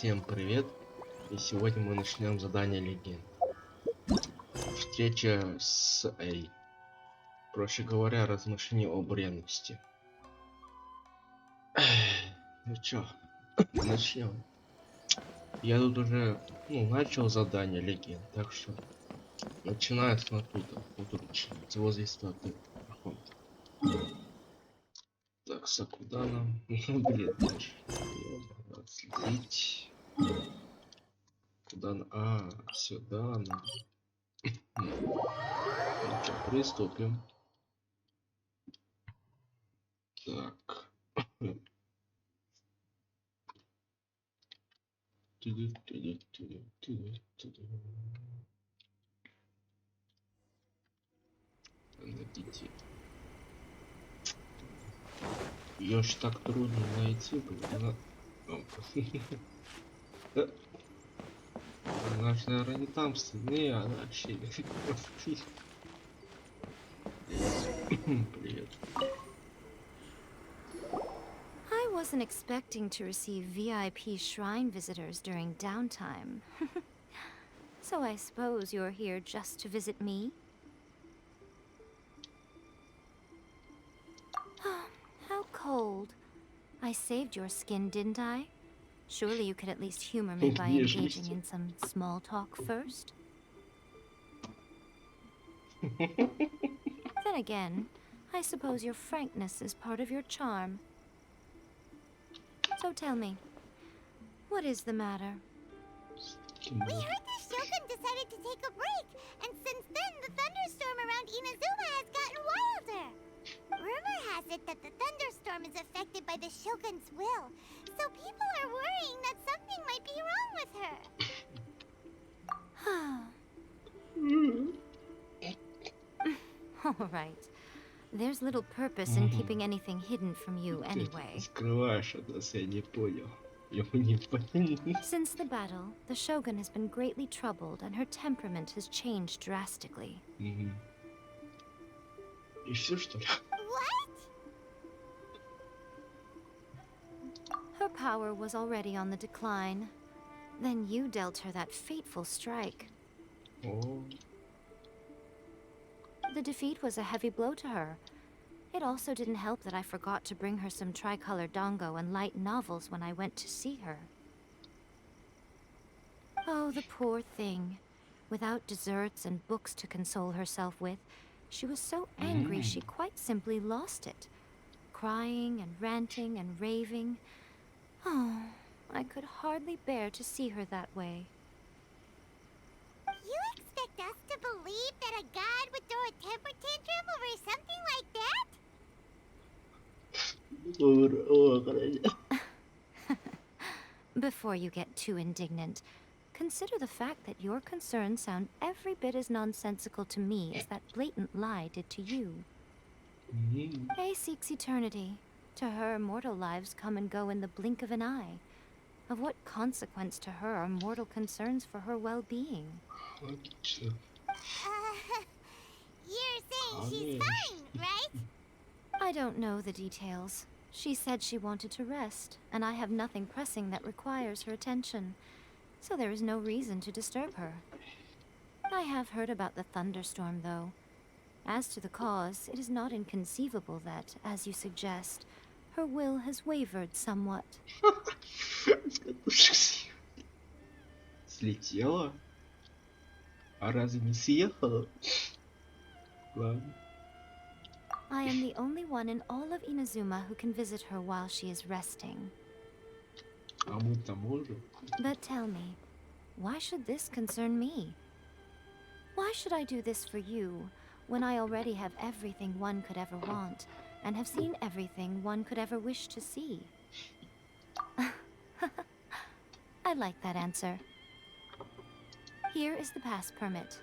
Всем привет! И сегодня мы начнем задание легенд. Встреча с Эй. Проще говоря, размышления о бренности. Ну чё, начнем. Я тут уже начал задание легенд, так что начинается оттуда. Вот учить возле статуи Архонта. Так, куда нам? Блин, следить. Куда? Сюда нам. Ну что, приступим. Так. Найдите. Ее ж так трудно найти, блин. Она ж, наверное, не там стены, она вообще. Привет. I wasn't expecting to receive VIP shrine visitors during downtime. So I suppose you're here just to visit me? How cold. I saved your skin, didn't I? Surely you could at least humor me by engaging in some small talk first? Then again, I suppose your frankness is part of your charm. So tell me, what is the matter? We heard the shogun decided to take a break, and since then the thunderstorm around Inazuma has gotten wilder. Rumor has it that the thunderstorm is affected by the shogun's will, so people are worrying that something might be wrong with her. All right. There's little purpose in keeping anything hidden from you anyway. Since the battle, the shogun has been greatly troubled and her temperament has changed drastically. What? Her power was already on the decline. Then you dealt her that fateful strike. Oh. The defeat was a heavy blow to her. It also didn't help that I forgot to bring her some tricolor dango and light novels when I went to see her. Oh, the poor thing. Without desserts and books to console herself with, she was so angry she quite simply lost it. Crying and ranting and raving. Oh, I could hardly bear to see her that way. You expect us to believe that a god would throw a temper tantrum over something like that? Before you get too indignant, consider the fact that your concerns sound every bit as nonsensical to me as that blatant lie did to you. Faye seeks eternity. To her, mortal lives come and go in the blink of an eye. Of what consequence to her are mortal concerns for her well-being? You're saying she's fine, right? I don't know the details. She said she wanted to rest, and I have nothing pressing that requires her attention, so there is no reason to disturb her. I have heard about the thunderstorm, though. As to the cause, it is not inconceivable that, as you suggest, her will has wavered somewhat. Слетела? А разве не съехала? Ладно. I am the only one in all of Inazuma who can visit her while she is resting. А мы-то можем? But tell me, why should this concern me? Why should I do this for you, when I already have everything one could ever want, and have seen everything one could ever wish to see? I like that answer. Here is the pass permit.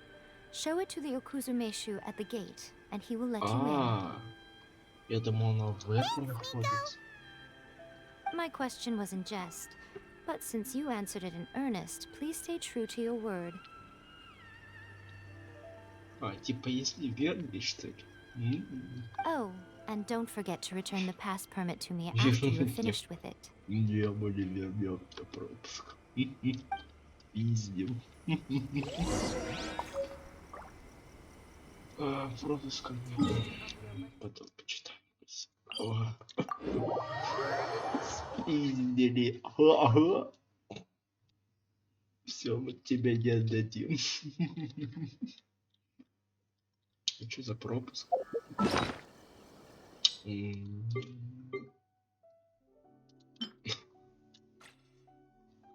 Show it to the Okuzumeshu at the gate, and he will let you in. Я думал, она в этом находится. My question was in jest, but since you answered it in earnest, please stay true to your word. Типа, если верный, что ли? Oh, and don't forget to return the pass permit to me after you are finished with it. Не, мы не вернем пропуск. Пиздил. Пропуск. Потом почитаем. Спиздили. Ага. Все, мы тебя не отдадим. Что за пропуск?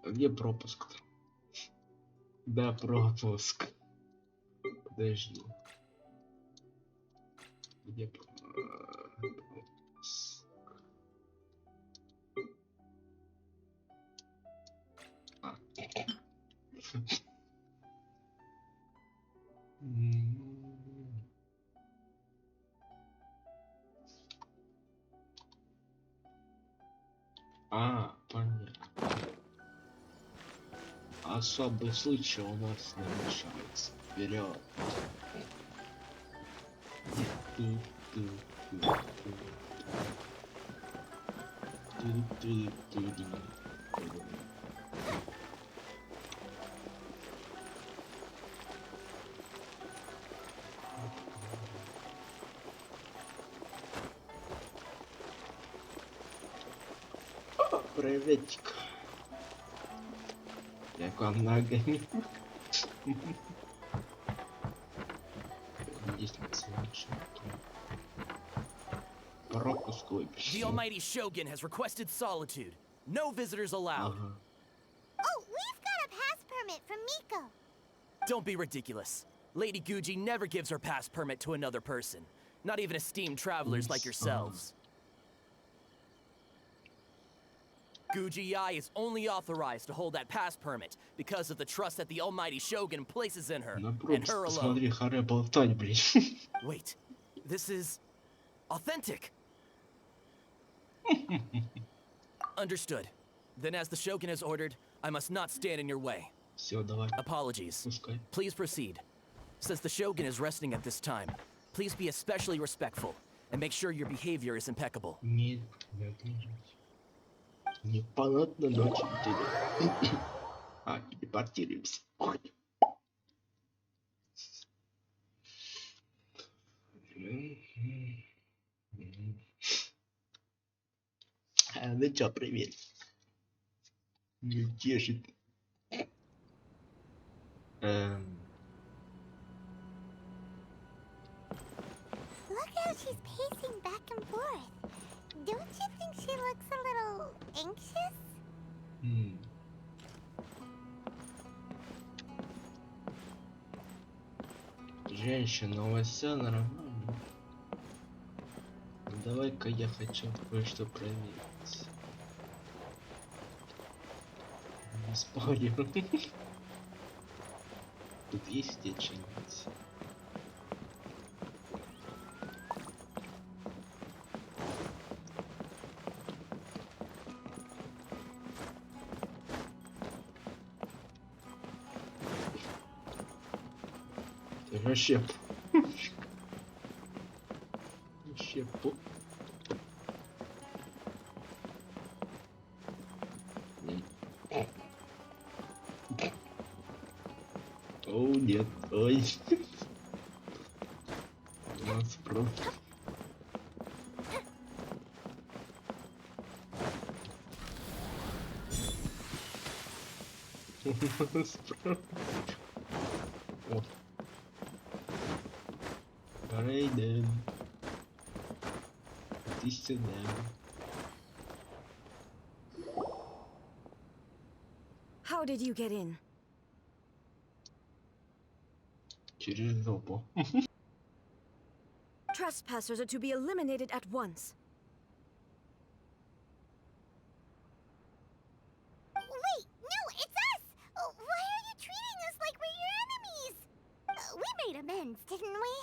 Где пропуск-то? Да, пропуск. Подожди. Где пропуск? Понятно. Особый случай у нас намечается. Вперед. Приветик. Я к вам ногами. Пропуск The almighty shogun has requested solitude. No visitors allowed. Oh, we've got a pass permit from Miko. Don't be ridiculous. Lady Guji never gives her pass permit to another person. Not even esteemed travelers like yourselves. Guji-ai is only authorized to hold that pass permit because of the trust that the almighty shogun places in her, and her alone. Смотри, харе болтать, блин. Wait, this is authentic. Understood. Then as the shogun has ordered, I must not stand in your way. Все, давай. Apologies. Пускай. Please proceed. Since the shogun is resting at this time, please be especially respectful and make sure your behavior is impeccable. Нет, не отвечать. Непонятно, но очень тебе. Телепортируемся. Ой. Ну чё, привет. Не тешит. Look how she's pacing back and forth. Don't you think she looks a little anxious? Женщина, у вас все нормально? Давай-ка я хочу кое-что проверить. Не спорю. Тут есть где что-нибудь? Ты вообще... Вообще по... О, нет, ой. У нас просто... У нас просто... О. Райден. Иди сюда. How did you get in? Через жопу. Trespassers are to be eliminated at once. Wait, no, it's us! Why are you treating us like we're your enemies? We made amends, didn't we?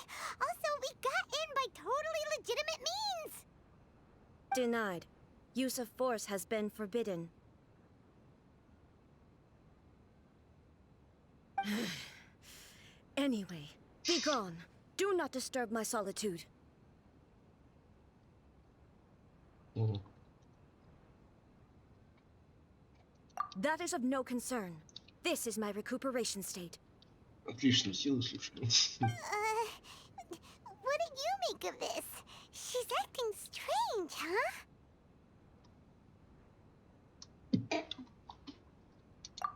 Also, we got in by totally legitimate means! Denied. Use of force has been forbidden. Anyway, be gone. Do not disturb my solitude. That is of no concern. This is my recuperation state. Отлично, силы слушай. What do you make of this? She's acting strange, huh?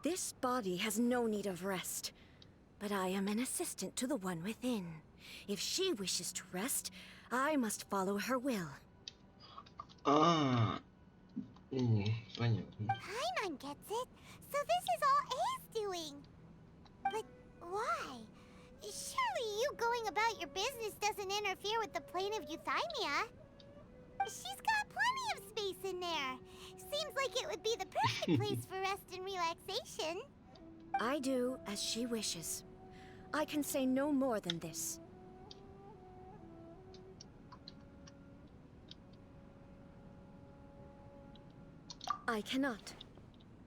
This body has no need of rest, but I am an assistant to the one within. If she wishes to rest, I must follow her will. А, понятно. Paimon gets it. So this is all A's doing. But why? Surely you going about your business doesn't interfere with the plane of euthymia. She's got plenty of space in there. Seems like it would be the perfect place for rest and relaxation. I do as she wishes. I can say no more than this. I cannot.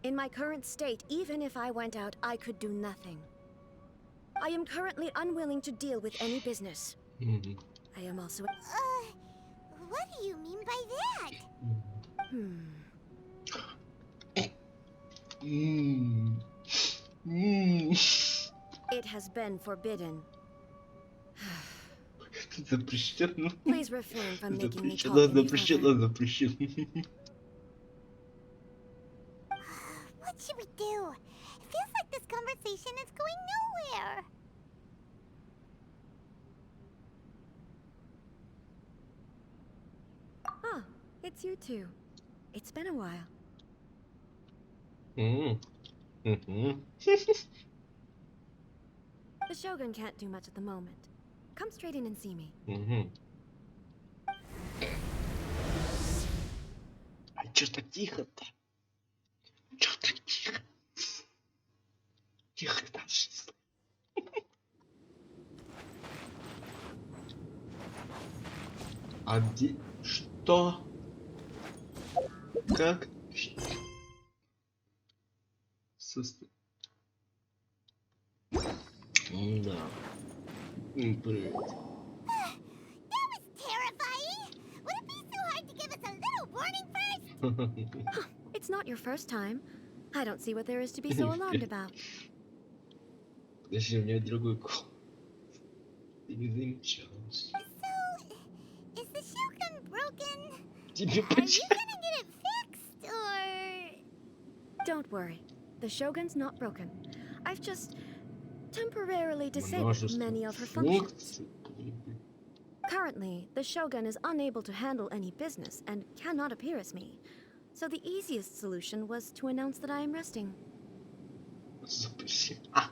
In my current state, even if I went out, I could do nothing. I am currently unwilling to deal with any business. I am also... What do you mean by that? It has been forbidden. Запрещено. Please refrain from making me talk Запрещено, any запрещено, further. запрещено. What should we do? It feels like this conversation is going nowhere. Ah, it's you two. It's been a while. The Shogun can't do much at the moment. Come straight in and see me. А чё так тихо-то? Чё так тихо? Тихо там что? А где? Что? Как? Да. Привет. That was terrifying. Would it be so hard to give us a little warning first? It's not your first time. I don't see what there is to be so alarmed about. Подожди, у меня другой кол. Ты не замечалась. So, is the shogun broken? Тебе Are you почему? gonna get it fixed, or...? Don't worry. The Shogun's not broken. I've just temporarily disabled many of her functions. Currently, the Shogun is unable to handle any business and cannot appear as me. So the easiest solution was to announce that I am resting. Запрещено.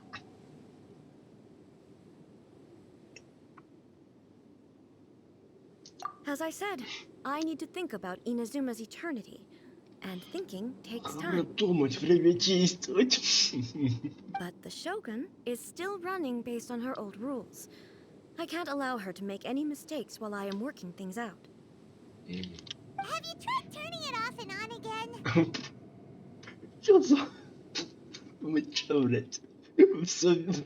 As I said, I need to think about Inazuma's eternity. And thinking takes Надо time. думать, время действовать. But the Shogun is still running based on her old rules. I can't allow her to make any mistakes while I am working things out. Have you tried turning it off and on again? Чё за... Вы чё, блядь? Всё...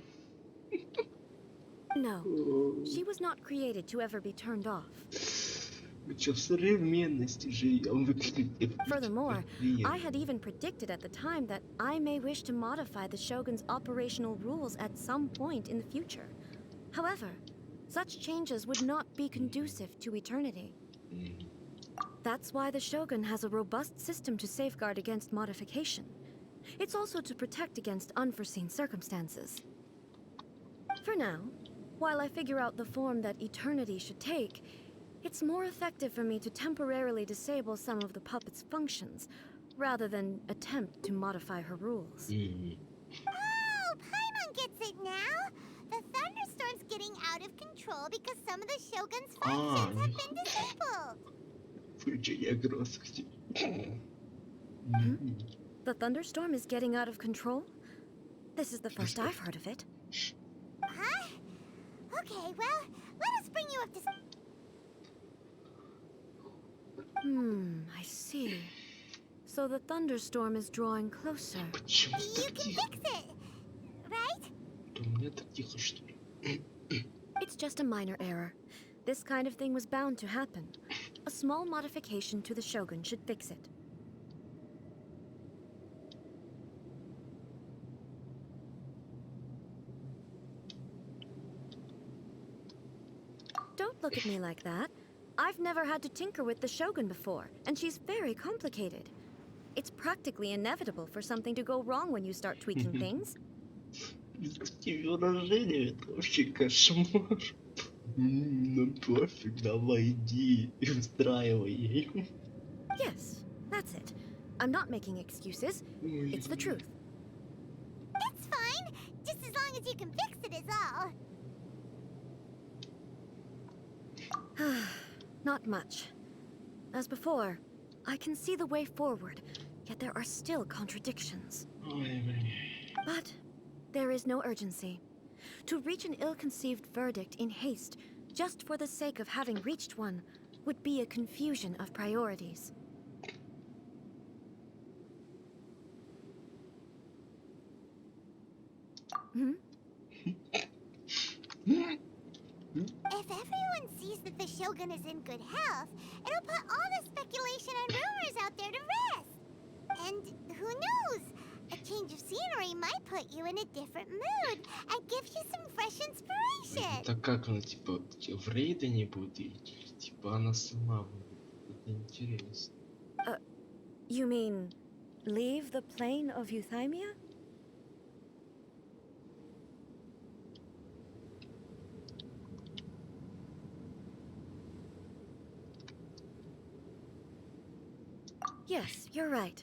No, she was not created to ever be turned off. Мы чё, в современности живем? Furthermore, I had even predicted at the time that I may wish to modify the Shogun's operational rules at some point in the future. However, such changes would not be conducive to eternity. That's why the Shogun has a robust system to safeguard against modification. It's also to protect against unforeseen circumstances. For now, while I figure out the form that eternity should take, it's more effective for me to temporarily disable some of the puppet's functions, rather than attempt to modify her rules. Oh, Paimon gets it now. The thunderstorm's getting out of control because some of the Shogun's functions have been disabled. Включение грозности. The thunderstorm is getting out of control? This is the first I've heard of it. Huh? Okay, well, let us bring you up to... I see. So the thunderstorm is drawing closer. Почему You так can тихо? fix it, right? Да у меня так тихо, что ли? It's just a minor error. This kind of thing was bound to happen. A small modification to the Shogun should fix it. look at me like that. I've never had to tinker with the shogun before, and she's very complicated. It's practically inevitable for something to go wrong when you start tweaking things. Эти выражения — это вообще кошмар. Ну пофиг, давай иди и устраивай ее. Yes, that's it. I'm not making excuses. It's the truth. It's fine, just as long as you can fix it is all. Not much. As before, I can see the way forward, yet there are still contradictions. Ой, блин. But there is no urgency. To reach an ill-conceived verdict in haste, just for the sake of having reached one, would be a confusion of priorities. If everyone sees that the Shogun is in good health, it'll put all the speculation and rumors out there to rest. And who knows? A change of scenery might put you in a different mood and give you some fresh inspiration. Так как она, типа, в рейдене будет идти? Или, типа, она сама будет? Это интересно. You mean, leave the plane of Euthymia? Yes, you're right.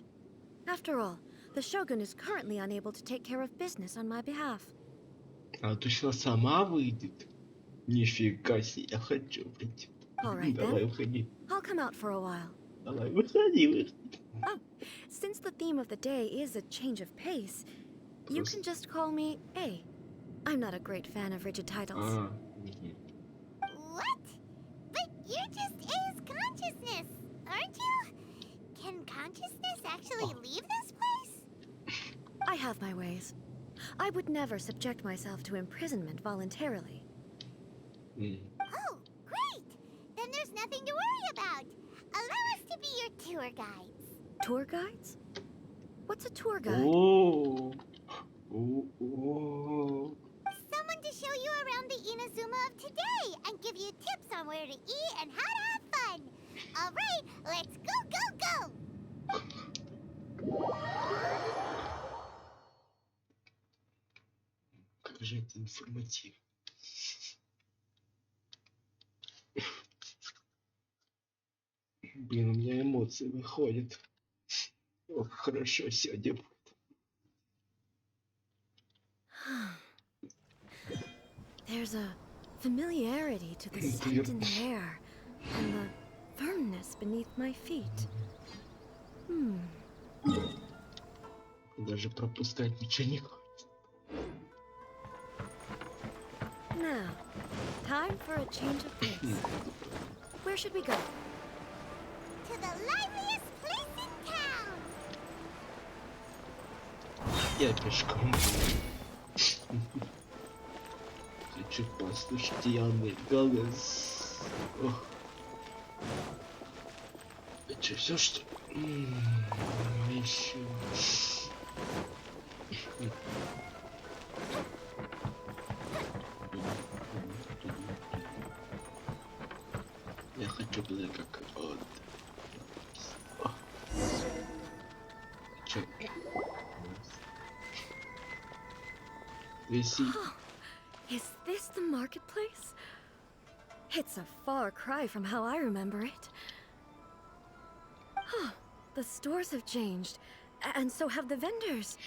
After all, the Shogun is currently unable to take care of business on my behalf. А точно сама выйдет? Нифига себе, я хочу, блядь. All right Давай, then. выходи. I'll come out for a while. Давай, выходи. Oh, since the theme of the day is a change of pace, you can just call me A. I'm not a great fan of rigid titles. А, What? But you're just A's consciousness, aren't you? Can consciousness actually leave this place? I have my ways. I would never subject myself to imprisonment voluntarily. Oh, great! Then there's nothing to worry about. Allow us to be your tour guides. Tour guides? What's a tour guide? О, о. Someone to show you around the Inazuma of today and give you tips on where to eat and how to have fun. All right, let's go, go, go! Как же это информативно. Блин, у меня эмоции выходят. Ох, хорошо сегодня будет. There's a familiarity to the scent in the air and the firmness beneath my feet. Даже пропускать ничего не хочется. Now, time for a change of pace. Where should we go? To the liveliest place in town! Я пешком. Хочу послушать явный голос. Ох. Это все что? Еще. Я хочу было как вот. Чё? Виси. Is this the marketplace? It's a far cry from how I remember it. The stores have changed, and so have the vendors.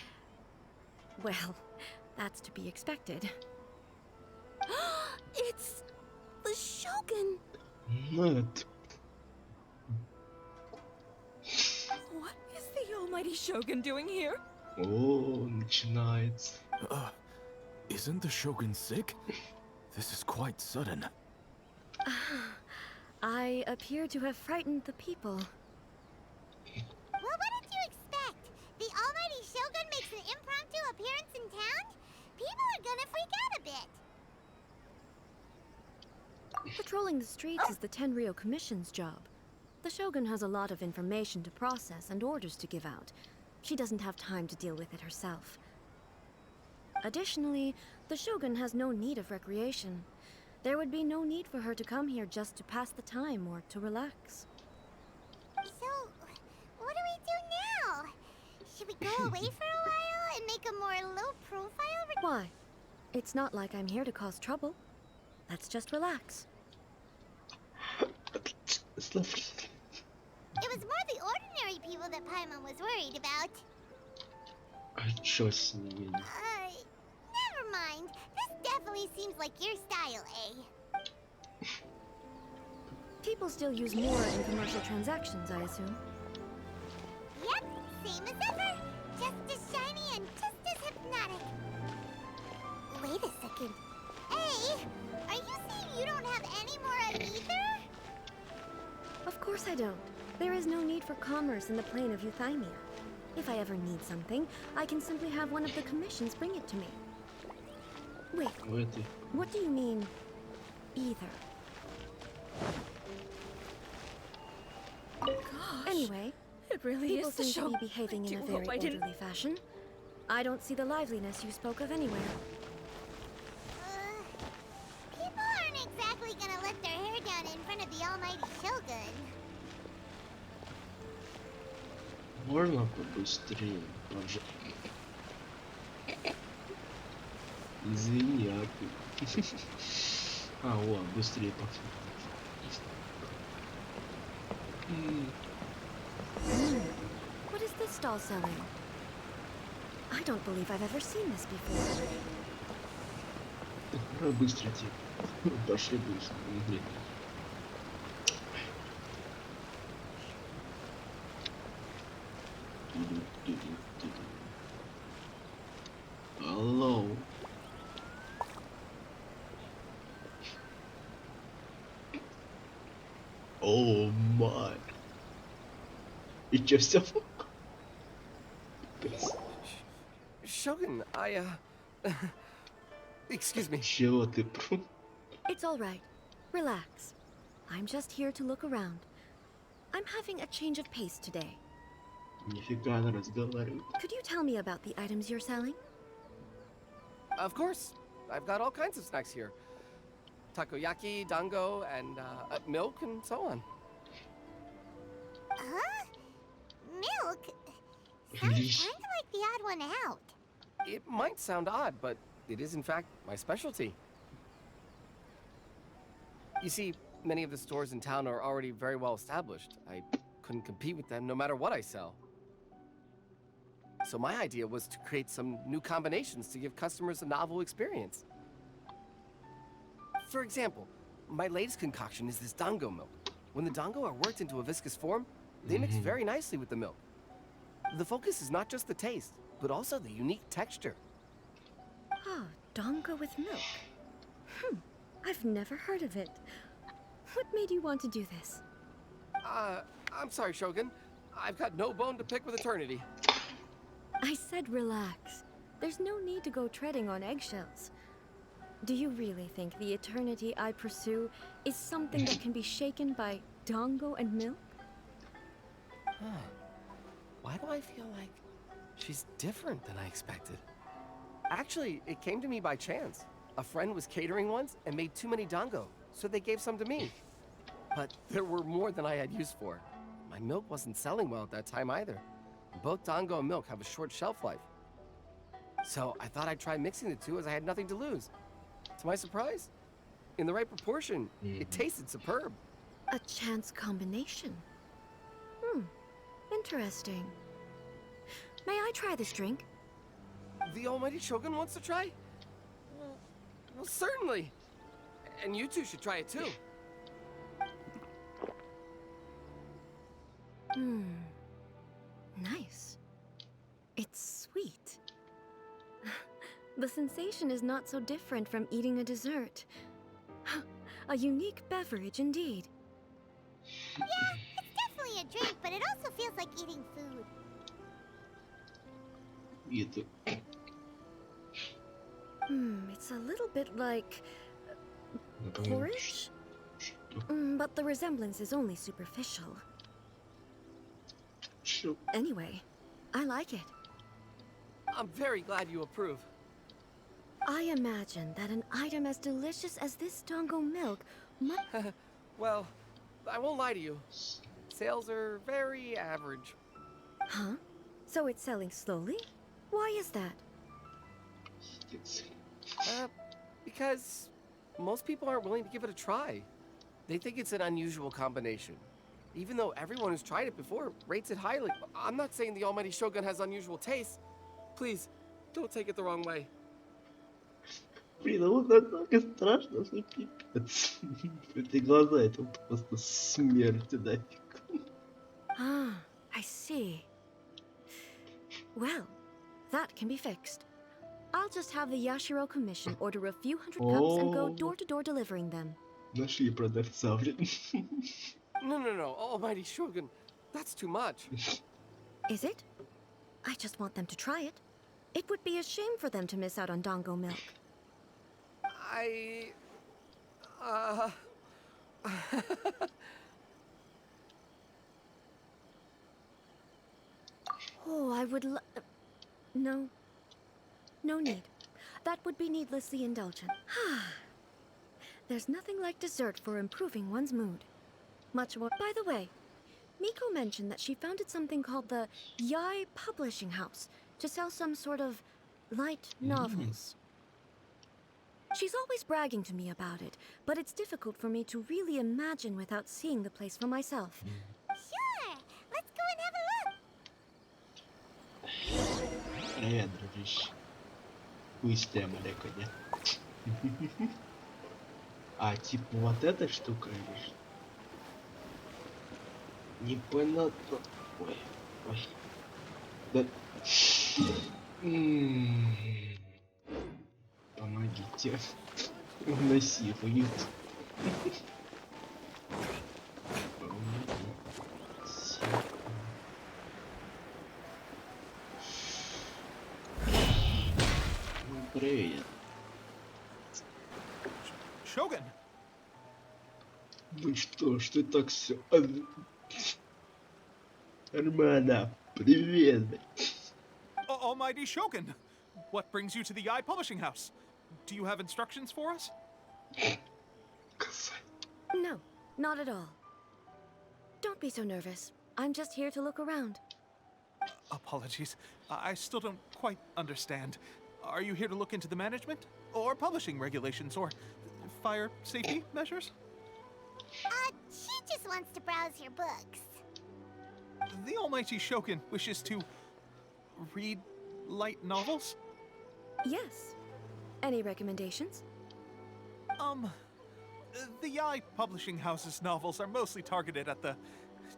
Well, that's to be expected. It's the Shogun! Нет. What is the almighty Shogun doing here? О, начинается. Isn't the Shogun sick? This is quite sudden. I appear to have frightened the people. Well, what did you expect? The almighty Shogun makes an impromptu appearance in town? People are gonna freak out a bit. Patrolling the streets is the Tenryou Commission's job. The Shogun has a lot of information to process and orders to give out. She doesn't have time to deal with it herself. Additionally, the Shogun has no need of recreation. There would be no need for her to come here just to pass the time or to relax. So, what do we do now? Should we go away for a while and make a more low-profile? Why? It's not like I'm here to cause trouble. Let's just relax. It's lovely. It was more the ordinary people that Paimon was worried about. I just need. Never mind. This definitely seems like your style, eh? People still use more in commercial transactions, I assume. Yep, same as ever. Just as shiny and just as hypnotic. Wait a second. Hey, are you saying you don't have any more either? Of course I don't. There is no need for commerce in the plane of Euthymia. If I ever need something, I can simply have one of the commissions bring it to me. Wait, what do you mean, either? Gosh, Anyway, it really people is the seem to shogun. be behaving I in a do very hope I didn't- orderly fashion. I don't see the liveliness you spoke of anywhere. People aren't exactly gonna let their hair down in front of the almighty shogun. Можно побыстрее, пожалуйста. Извини, а ты... А, о, быстрее пошли. What is this stall selling? I don't believe I've ever seen this before. Давай быстрите. Пошли быстро. Блин. Hello. Oh my. И чё, всё? Shogun, excuse me. Чего ты? It's all right. Relax. I'm just here to look around. I'm having a change of pace today. Нифига она разговаривает. Could you tell me about the items you're selling? Of course. I've got all kinds of snacks here. Takoyaki, dango, and milk, and so on. Huh? Milk? Sounds kinda like the odd one out. It might sound odd, but it is in fact my specialty. You see, many of the stores in town are already very well established. I couldn't compete with them no matter what I sell. So my idea was to create some new combinations to give customers a novel experience. For example, my latest concoction is this dango milk. When the dango are worked into a viscous form, they mix very nicely with the milk. The focus is not just the taste, but also the unique texture. Oh, dango with milk. I've never heard of it. What made you want to do this? I'm sorry, Shogun. I've got no bone to pick with eternity. I said relax. There's no need to go treading on eggshells. Do you really think the eternity I pursue is something that can be shaken by dango and milk? Why do I feel like she's different than I expected? Actually, it came to me by chance. A friend was catering once and made too many dango, so they gave some to me. But there were more than I had use for. My milk wasn't selling well at that time either. Both dango and milk have a short shelf life. So I thought I'd try mixing the two as I had nothing to lose. To my surprise, in the right proportion, it tasted superb. A chance combination. Interesting. May I try this drink? The almighty Shogun wants to try? Well, certainly. And you two should try it too. Nice. It's sweet. The sensation is not so different from eating a dessert. A unique beverage indeed. Yeah, it's definitely a drink, but it also feels like eating food. Это... It's a little bit like porridge? Что? But the resemblance is only superficial. Что? Anyway, I like it. I'm very glad you approve. I imagine that an item as delicious as this dango milk must... Well, I won't lie to you. Sales are very average. Huh? So it's selling slowly? Why is that? Because most people aren't willing to give it a try. They think it's an unusual combination. Even though everyone who's tried it before rates it highly. I'm not saying the almighty shogun has unusual taste. Please, don't take it the wrong way. Блин, а вот настолько страшно, что пипец. Эти глаза, это просто смерть, нафиг. Ah, I see. Well, that can be fixed. I'll just have the Yashiro Commission order a few hundred cups and go door-to-door delivering them. Нашли продавца, блин. No, almighty shogun. That's too much. Is it? I just want them to try it. It would be a shame for them to miss out on dango milk. Oh, I would No. No need. That would be needlessly indulgent. There's nothing like dessert for improving one's mood. Much more. By the way, Miko mentioned that she founded something called the Yai Publishing House to sell some sort of light novels. She's always bragging to me about it, but it's difficult for me to really imagine without seeing the place for myself. Sure! Let's go and have a look! Привет, дружище. Пустая молекула, нет? А, типа вот эта штука или что? Непонятно. Ой, ой. Да. Помогите. Насилуют. Привет. Shogun! Ну что ж ты так все... Нормально. Привет. Almighty Shogun! What brings you to the Yai Publishing House? Do you have instructions for us? No, not at all. Don't be so nervous. I'm just here to look around. Apologies. I still don't quite understand. Are you here to look into the management? Or publishing regulations? Or fire safety measures? She just wants to browse your books. The Almighty Shogun wishes to read light novels? Yes. Any recommendations? The Yai Publishing House's novels are mostly targeted at the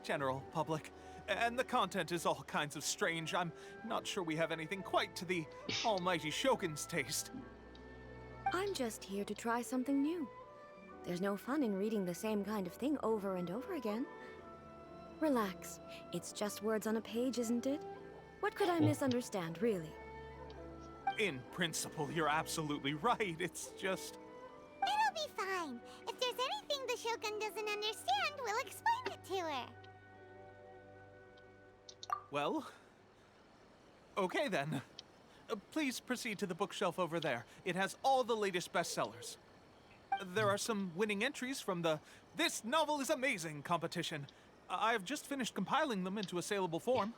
general public, and the content is all kinds of strange. I'm not sure we have anything quite to the Almighty Shogun's taste. I'm just here to try something new. There's no fun in reading the same kind of thing over and over again. Relax. It's just words on a page, isn't it? What could I misunderstand, really? In principle, you're absolutely right. It's just... It'll be fine. If there's anything the Shogun doesn't understand, we'll explain it to her. Well... Okay then. Please proceed to the bookshelf over there. It has all the latest bestsellers. There are some winning entries from the This Novel is Amazing competition. I've just finished compiling them into a saleable form.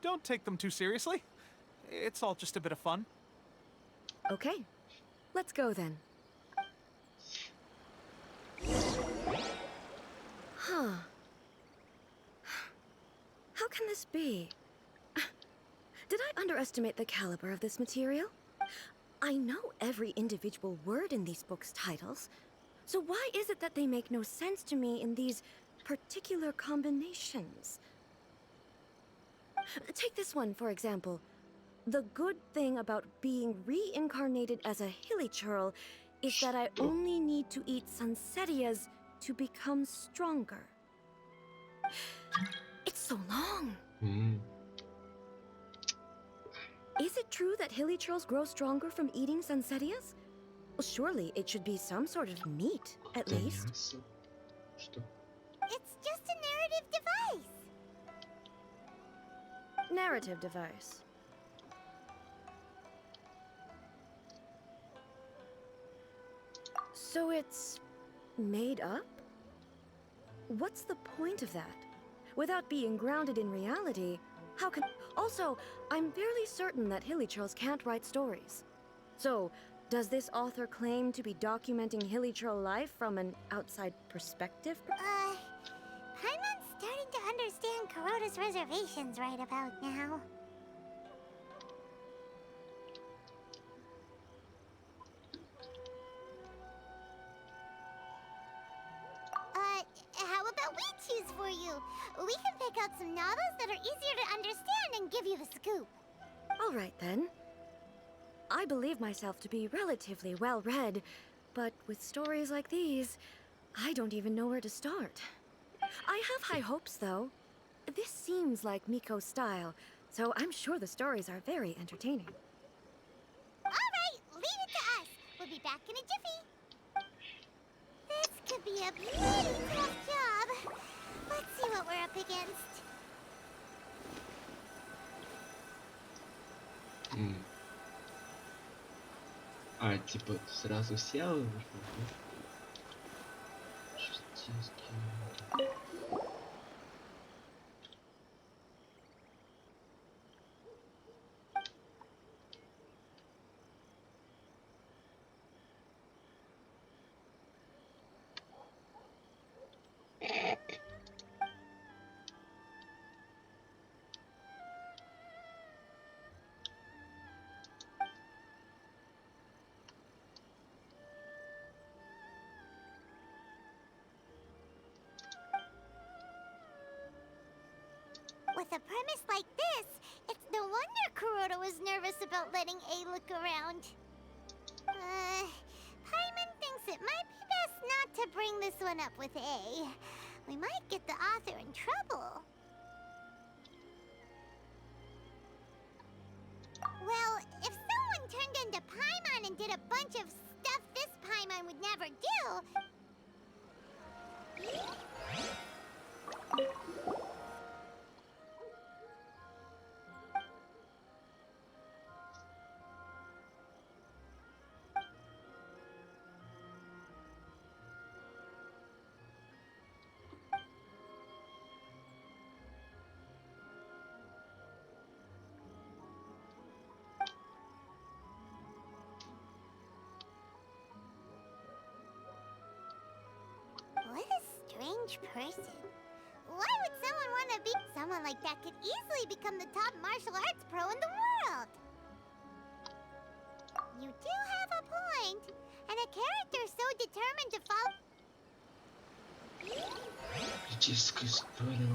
Don't take them too seriously. It's all just a bit of fun. Okay. Let's go then. Huh. How can this be? Did I underestimate the caliber of this material? I know every individual word in these books' titles, so why is it that they make no sense to me in these particular combinations? Take this one, for example. The good thing about being reincarnated as a hilly churl is that I only need to eat sunsetias to become stronger. It's so long. Is it true that hilly churls grow stronger from eating sunsetias? Well, surely it should be some sort of meat, at least. It's just a narrative device. Narrative device. So it's made up? What's the point of that? Without being grounded in reality, how can... Also, I'm fairly certain that Hilichurls can't write stories. So, does this author claim to be documenting Hilichurl life from an outside perspective? Paimon's starting to understand Kuroda's reservations right about now. How about we choose for you? We can pick out some novels that are easier to understand and give you the scoop. All right, then. I believe myself to be relatively well-read, but with stories like these, I don't even know where to start. I have high hopes, though. This seems like Miko's style, so I'm sure the stories are very entertaining. All right, leave it to us. We'll be back in a jiffy. This could be a pretty tough job. Let's see what we're up against. А, типа, сразу сел? Шестинский. With a premise like this, it's no wonder Kuroda was nervous about letting A look around. Paimon thinks it might be best not to bring this one up with A. We might get the author in trouble. Well, if someone turned into Paimon and did a bunch of stuff this Paimon would never do... What a strange person. Why would someone want to be... Someone like that could easily become the top martial arts pro in the world. You do have a point. And a character so determined to follow... Политическая история.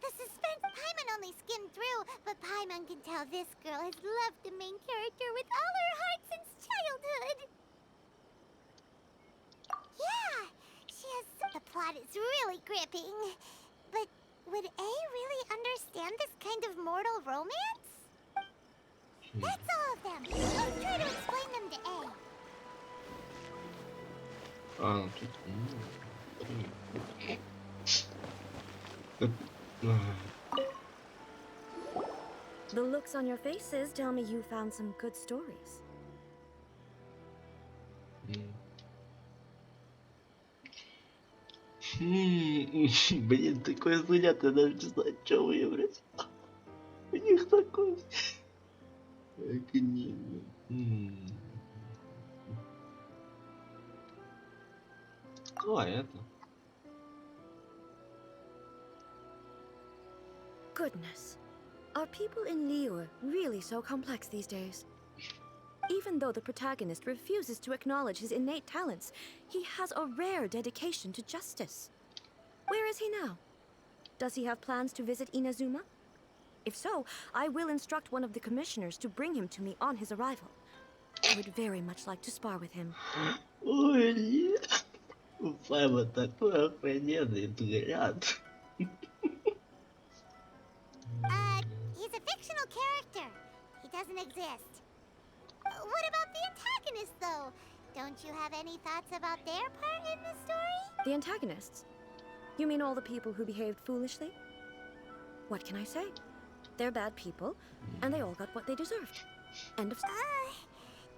The suspense Paimon only skimmed through, but Paimon can tell this girl has loved the main character with all her heart since childhood. Yeah, she has... The plot is really gripping. But would A really understand this kind of mortal romance? That's all of them. Let's try to explain them to A. А, тут... The looks on your faces tell me you found some good stories. Блин, такой взгляд, я даже не знаю, что выбрать. У них такой... Ну, а это... Goodness. Are people in Liyue really so complex these days? Even though the protagonist refuses to acknowledge his innate talents, he has a rare dedication to justice. Where is he now? Does he have plans to visit Inazuma? If so, I will instruct one of the commissioners to bring him to me on his arrival. I would very much like to spar with him. Ой, нет. У Папа такой охрененный взгляд. He's a any thoughts about their part in the story? The antagonists? You mean all the people who behaved foolishly? What can I say? They're bad people, and they all got what they deserved. End of story.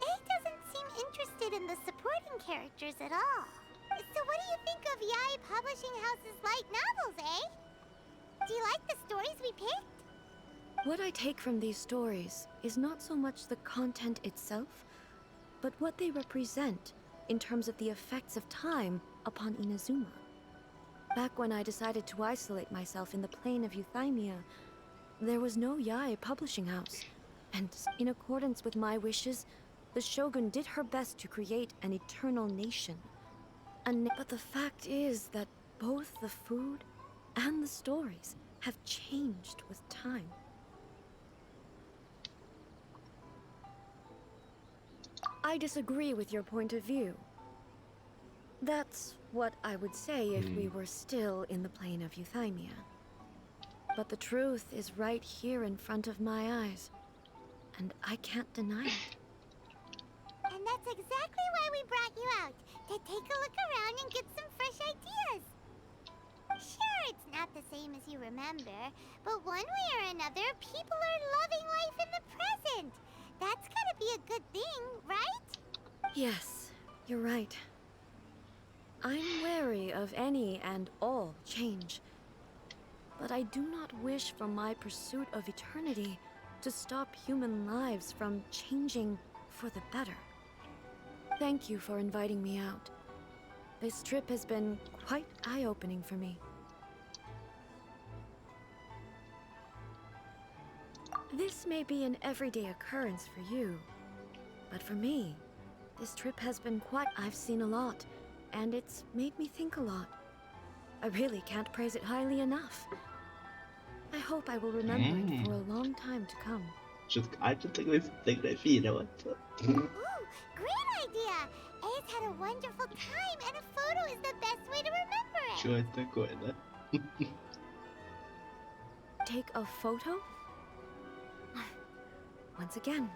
A doesn't seem interested in the supporting characters at all. So what do you think of Yae Publishing House's light novels, eh? Do you like the stories we picked? What I take from these stories is not so much the content itself, but what they represent in terms of the effects of time upon Inazuma. Back when I decided to isolate myself in the plane of Euthymia, there was no Yae Publishing House, and in accordance with my wishes, the Shogun did her best to create an eternal nation. But the fact is that both the food and the stories have changed with time. I disagree with your point of view. That's what I would say if we were still in the plane of Euthymia. But the truth is right here in front of my eyes, and I can't deny it. And that's exactly why we brought you out, to take a look around and get some fresh ideas. Sure, it's not the same as you remember, but one way or another, people are loving life in the present. That's gotta be a good thing, right? Yes, you're right. I'm wary of any and all change. But I do not wish for my pursuit of eternity to stop human lives from changing for the better. Thank you for inviting me out. This trip has been quite eye-opening for me. This may be an everyday occurrence for you, but for me, this trip has been quite... I've seen a lot, and it's made me think a lot. I really can't praise it highly enough. I hope I will remember it for a long time to come. I just think it's think that fina va. Ooh, great idea! A's had a wonderful time, and a photo is the best way to remember it. Что это такое, да? Take a photo? Once again,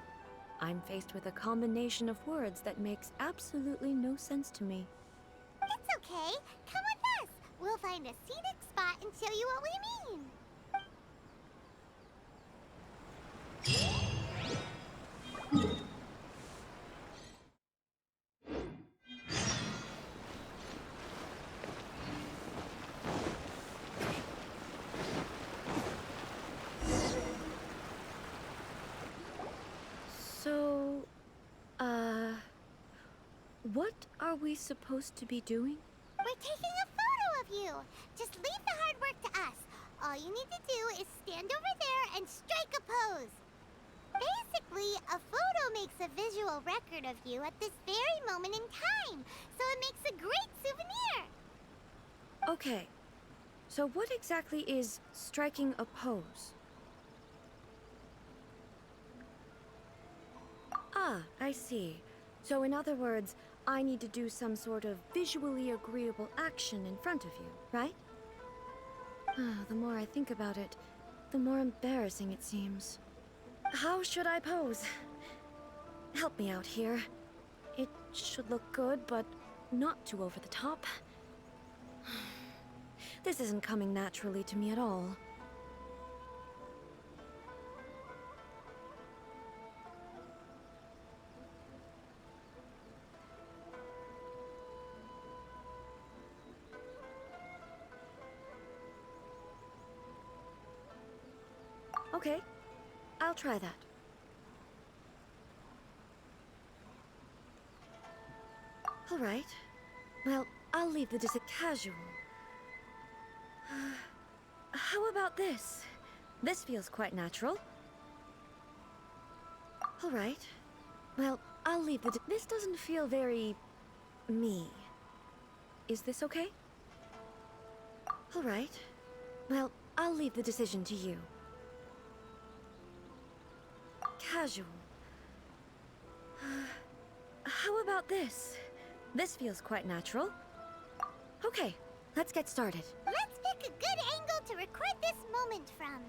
I'm faced with a combination of words that makes absolutely no sense to me. It's okay. Come with us. We'll find a scenic spot and show you what we mean. So, what are we supposed to be doing? We're taking a photo of you. Just leave the hard work to us. All you need to do is stand over there and strike a pose. Basically, a photo makes a visual record of you at this very moment in time, so it makes a great souvenir. Okay, so what exactly is striking a pose? Ah, I see. So in other words, I need to do some sort of visually agreeable action in front of you, right? The more I think about it, the more embarrassing it seems. How should I pose? Help me out here. It should look good, but not too over the top. This isn't coming naturally to me at all. Okay, I'll try that. All right. Well, I'll leave the casual. How about this? This feels quite natural. All right. Well, I'll leave the this doesn't feel very... me. Is this okay? All right. Well, I'll leave the decision to you. Casual. How about this? This feels quite natural. Okay, let's get started. Let's pick a good angle to record this moment from.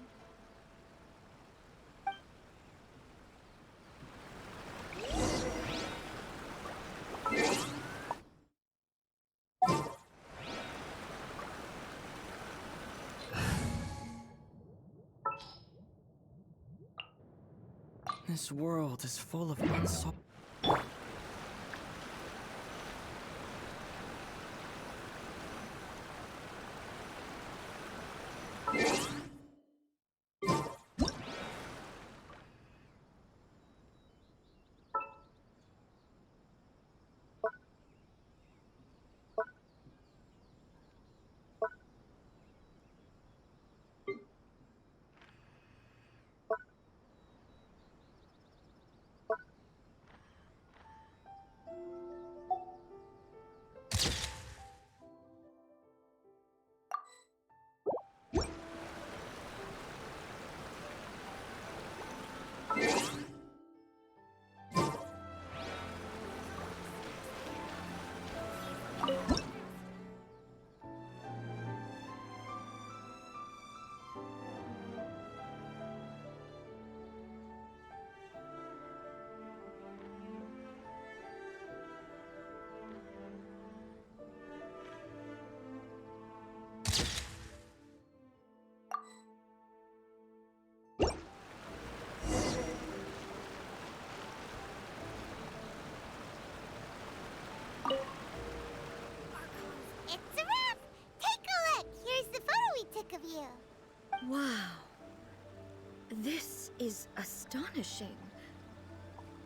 This world is full of unsolved. It's a wrap! Take a look! Here's the photo we took of you. Wow. This is astonishing.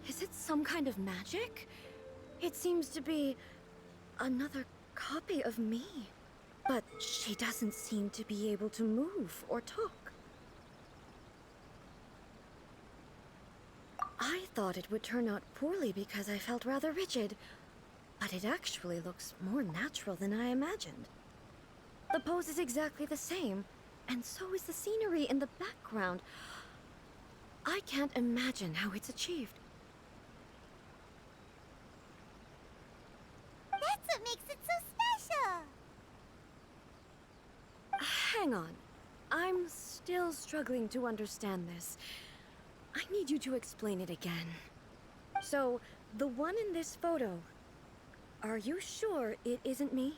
Is it some kind of magic? It seems to be another copy of me. But she doesn't seem to be able to move or talk. I thought it would turn out poorly because I felt rather rigid, but it actually looks more natural than I imagined. The pose is exactly the same, and so is the scenery in the background. I can't imagine how it's achieved. That's what makes it so special. Hang on. I'm still struggling to understand this. I need you to explain it again. So, the one in this photo, are you sure it isn't me?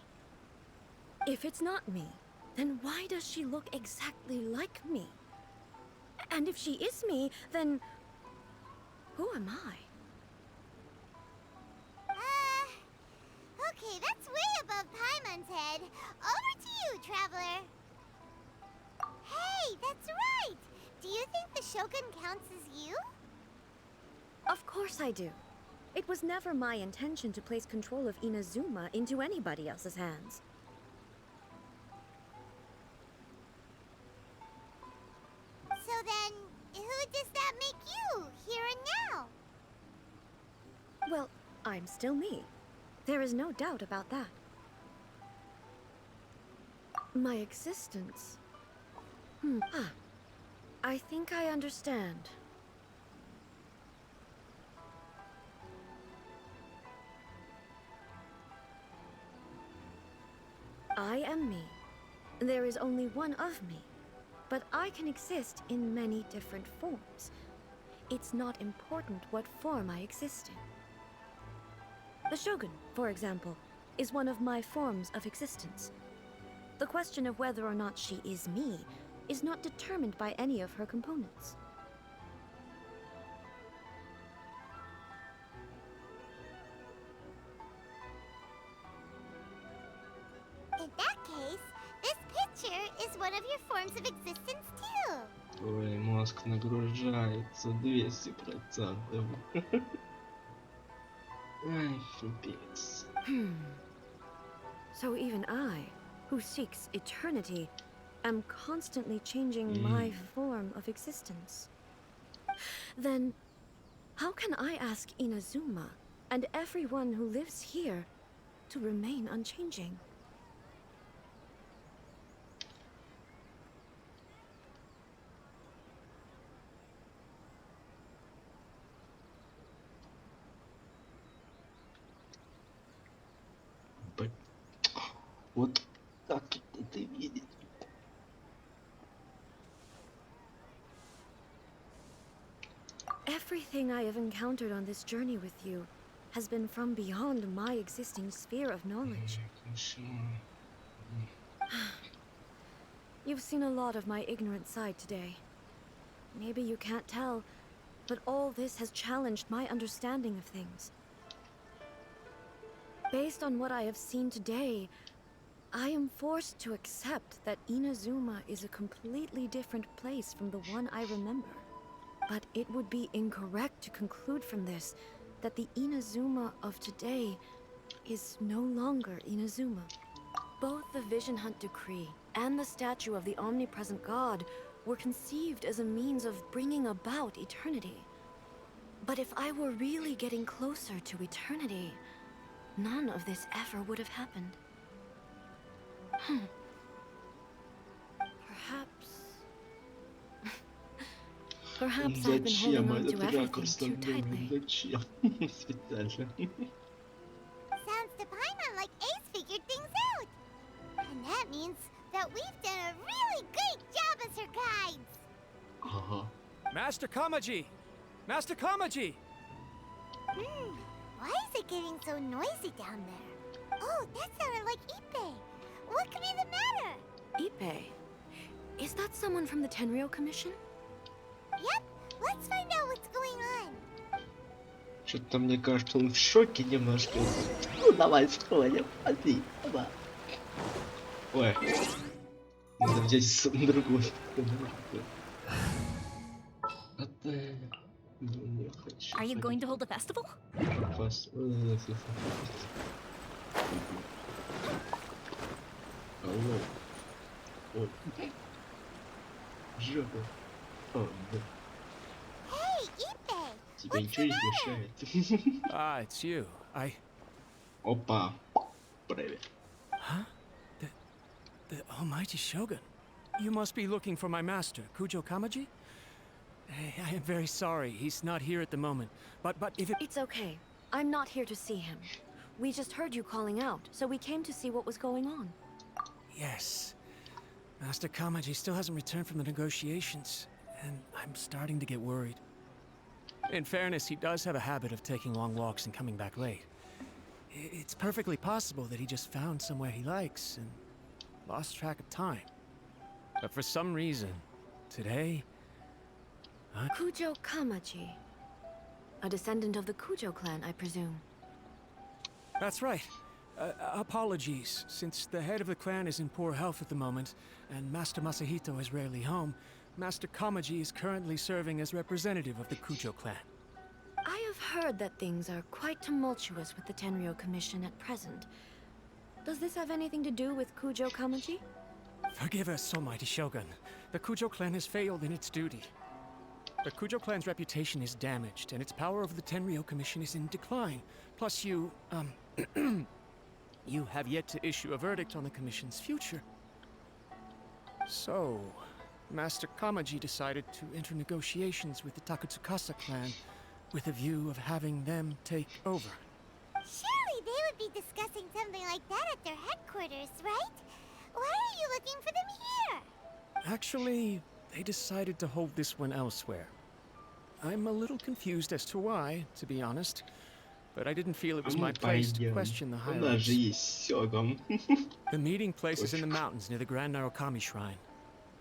If it's not me, then why does she look exactly like me? And if she is me, then who am I? Okay, that's way above Paimon's head. Over to you, traveler. Hey, that's right! Do you think the shogun counts as you? Of course I do. It was never my intention to place control of Inazuma into anybody else's hands. So then, who does that make you, here and now? Well, I'm still me. There is no doubt about that. My existence. I think I understand. I am me. There is only one of me, but I can exist in many different forms. It's not important what form I exist in. The shogun, for example, is one of my forms of existence. The question of whether or not she is me is not determined by any of her components. In that case, this picture is one of your forms of existence too. Ой, мозг нагружается 200%. Ай, пипец. So even I, who seeks eternity, am constantly changing my form of existence. Then, how can I ask Inazuma and everyone who lives here to remain unchanging? Вот так это видеть. Everything I have encountered on this journey with you has been from beyond my existing sphere of knowledge. You've seen a lot of my ignorant side today. Maybe you can't tell, but all this has challenged my understanding of things. Based on what I have seen today, I am forced to accept that Inazuma is a completely different place from the one I remember. But it would be incorrect to conclude from this that the Inazuma of today is no longer Inazuma. Both the Vision Hunt Decree and the statue of the omnipresent god were conceived as a means of bringing about eternity. But if I were really getting closer to eternity, none of this ever would have happened. Perhaps I've been holding Зачем on to этот everything ракурс too там делаем? tightly. Зачем? Специально. Sounds to Paimon like Ace figured things out. And that means that we've done a really great job as her guides. Ага. Master Kamaji! Master Kamaji! Why is it getting so noisy down there? Oh, that sounded like Ippei. What could be the matter? Ippei? Is that someone from the Tenryou Commission? Yep, let's find out what's going on. Что-то мне кажется, он в шоке немножко. Ну, давай сходим. Пойди, давай. Ой. Надо взять другую. Отель. Ну, не хочу. Are you going to hold a festival? Алло. Ой. Жопа. О, да. Hey, Ippei! Тебя ничего не смущает? Ah, it's you. Опа. Привет. Huh? The almighty Shogun. You must be looking for my master, Kujo Kamaji? I am very sorry, he's not here at the moment. But if it... It's okay. I'm not here to see him. We just heard you calling out, so we came to see what was going on. Yes. Master Kamaji still hasn't returned from the negotiations, and I'm starting to get worried. In fairness, he does have a habit of taking long walks and coming back late. It's perfectly possible that he just found somewhere he likes and lost track of time. But for some reason, today... Kujo Kamaji. A descendant of the Kujo clan, I presume. That's right. Apologies, since the head of the clan is in poor health at the moment, and Master Masahito is rarely home, Master Kamaji is currently serving as representative of the Kujo clan. I have heard that things are quite tumultuous with the Tenryou Commission at present. Does this have anything to do with Kujo Kamaji? Forgive us, almighty Shogun. The Kujo clan has failed in its duty. The Kujo clan's reputation is damaged, and its power over the Tenryou Commission is in decline. Plus you, you have yet to issue a verdict on the Commission's future. So, Master Kamaji decided to enter negotiations with the Takatsukasa clan with a view of having them take over. Surely they would be discussing something like that at their headquarters, right? Why are you looking for them here? Actually, they decided to hold this one elsewhere. I'm a little confused as to why, to be honest, but I didn't feel it was my place to question the У нас же hierarchy. есть сёгун. The meeting place is in the mountains near the Grand Narukami Shrine.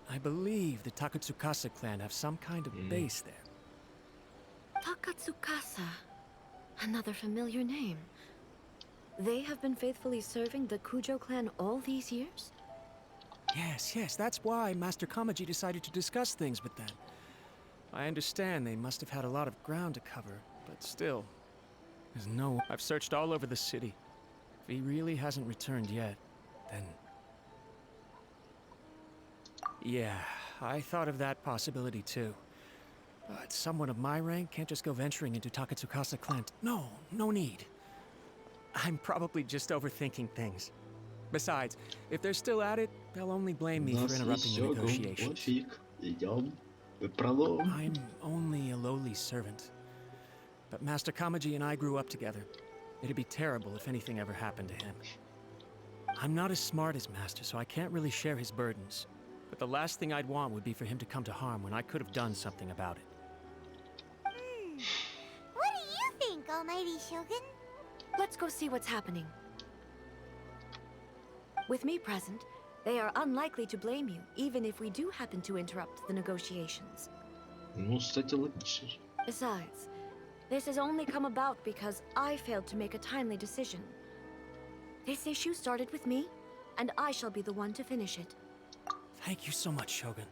I believe the Takatsukasa clan have some kind of base there. Takatsukasa. Another familiar name. They have been faithfully serving the Kujo clan all these years? Yes, that's why Master Kamaji decided to discuss things with them. I understand they must have had a lot of ground to cover, but still, there's no... I've searched all over the city. If he really hasn't returned yet, then... Yeah, I thought of that possibility too. But someone of my rank can't just go venturing into Takatsukasa clan. No need. I'm probably just overthinking things. Besides, if they're still at it, they'll only blame me У for нас есть interrupting the сёгун. negotiations. Пофиг. Идем. Пролом. I'm only a lowly servant. But Master Kamaji and I grew up together. It'd be terrible if anything ever happened to him. I'm not as smart as Master, so I can't really share his burdens. But the last thing I'd want would be for him to come to harm when I could have done something about it. What do you think, Almighty Shogun? Let's go see what's happening. With me present, they are unlikely to blame you, even if we do happen to interrupt the negotiations. Ну, кстати, логично. Besides, this has only come about because I failed to make a timely decision. This issue started with me, and I shall be the one to finish it. Thank you so much, Shogun.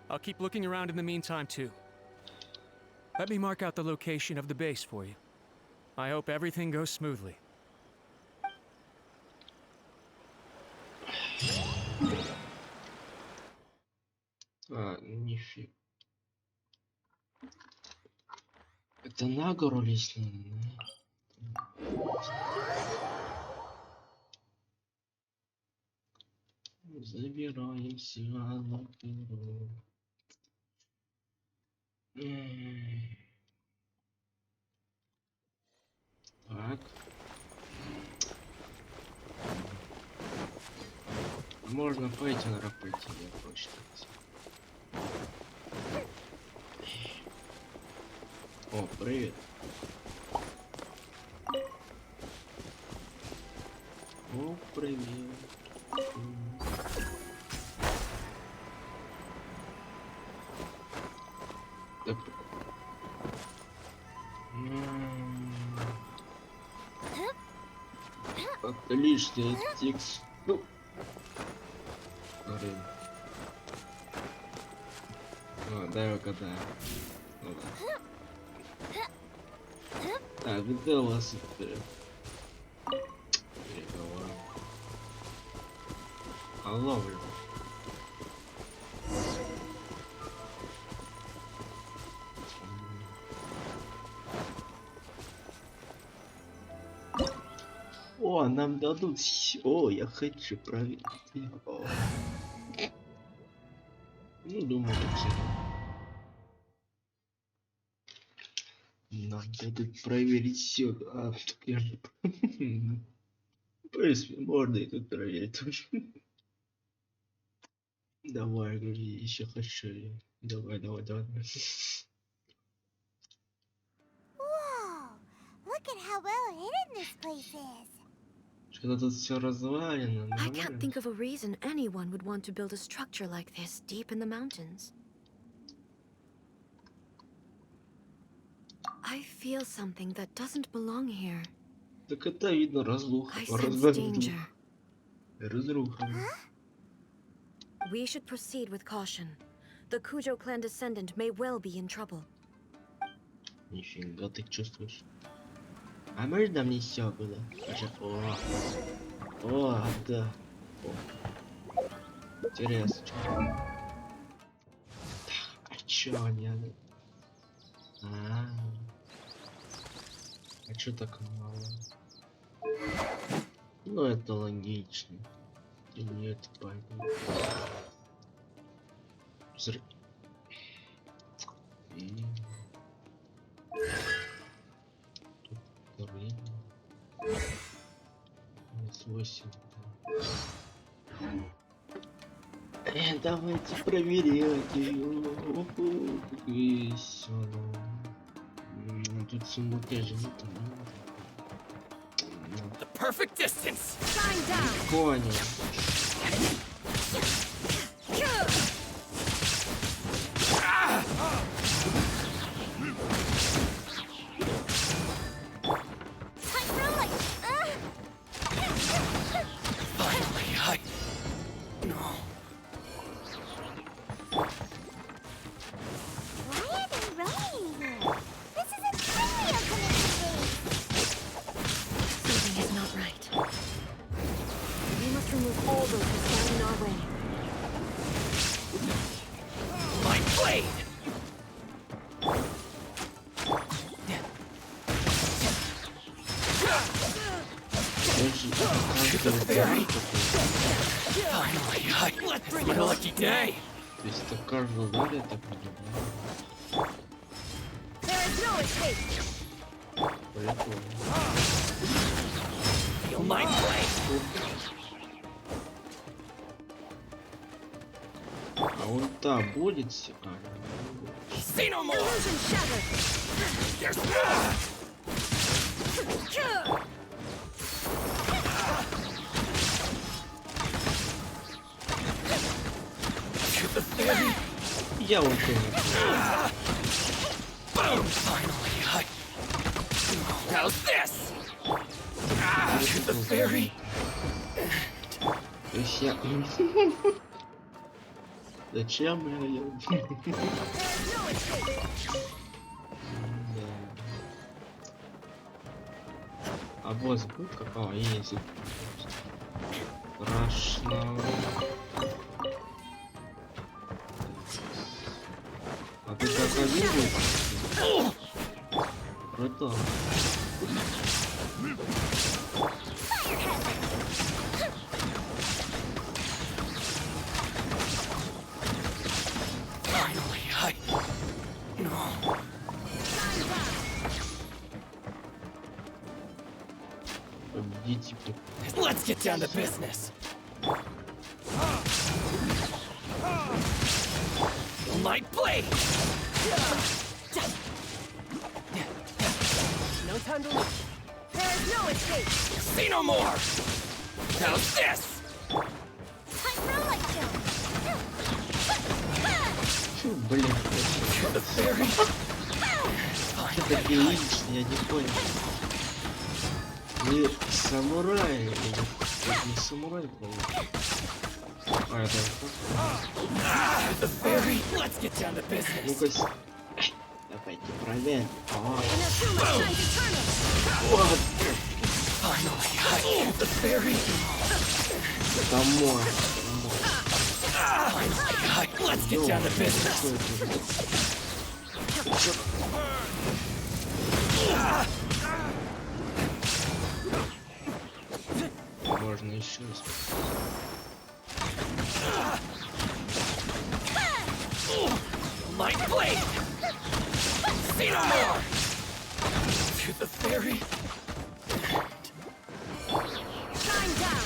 I'll keep looking around in the meantime, too. Let me mark out the location of the base for you. I hope everything goes smoothly. А, нифиг. Это на гору лезть надо, да? Забираемся на гору. Так. Можно пойти, наверное, пойти, я точно. О, привет. О, привет. Так. Отличный текст. Дай угадаю. Ну да. Так, где у вас это? Переговор. Ловлю. О, нам дадут все, я хочу проверить. О. Ну, думаю, все. Нам дадут проверить все. А, так я же... В принципе, можно и тут проверить тоже. Давай, говори, еще хочу. Давай. Whoa! Look at how well hidden this place is. Что-то тут все развалено. I can't Нормально. think of a reason anyone would want to build a structure like this deep in the mountains. I feel something that doesn't belong here. Так это видно разлуха. I sense danger. Разруха. We should proceed with caution. The Kujo clan descendant may well be in trouble. Нифига ты чувствуешь. А можно мне все было? О, да. О. Интересно. Так, а чё они? А чё так мало? Ну это логично. И нет, пойду. И... Тут время. 8. Давайте проверять ее. Как весело. Тут сундуки же нет. The perfect distance! Понял. То есть это каждый удар я так понимаю. А он там будет все. Я вот понял. Boom! Finally, how's this? The fairy. То есть я... Зачем я... А босс будет какого? Есть. Страшно. А ты как один? Круто. Победите. Let's get down to business. Light blade. No time to lose. There is no escape. See no more. How's this? Time for a light show. Фу, блин. The fairy. Это лично, я не понял. Вы самурай или не самурай, по-моему? А, это... The fairy. Let's get down to business. Ну-ка, давайте проверим. Inazuma's time to turn it. Вот. Finally, I killed the fairy. Домой. Finally, let's get down to business. Можно еще раз. Light blade. See no more. To the fairy. Time down.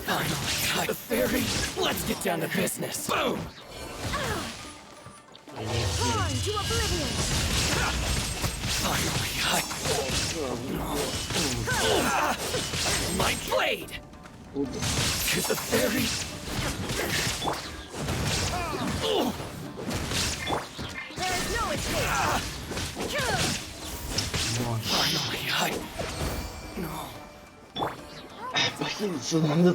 Finally, the fairy. Let's get down to business. Boom. Gone to oblivion. Finally, Light blade. To the fairy. There is no escape. Finally, no. Похилиться надо.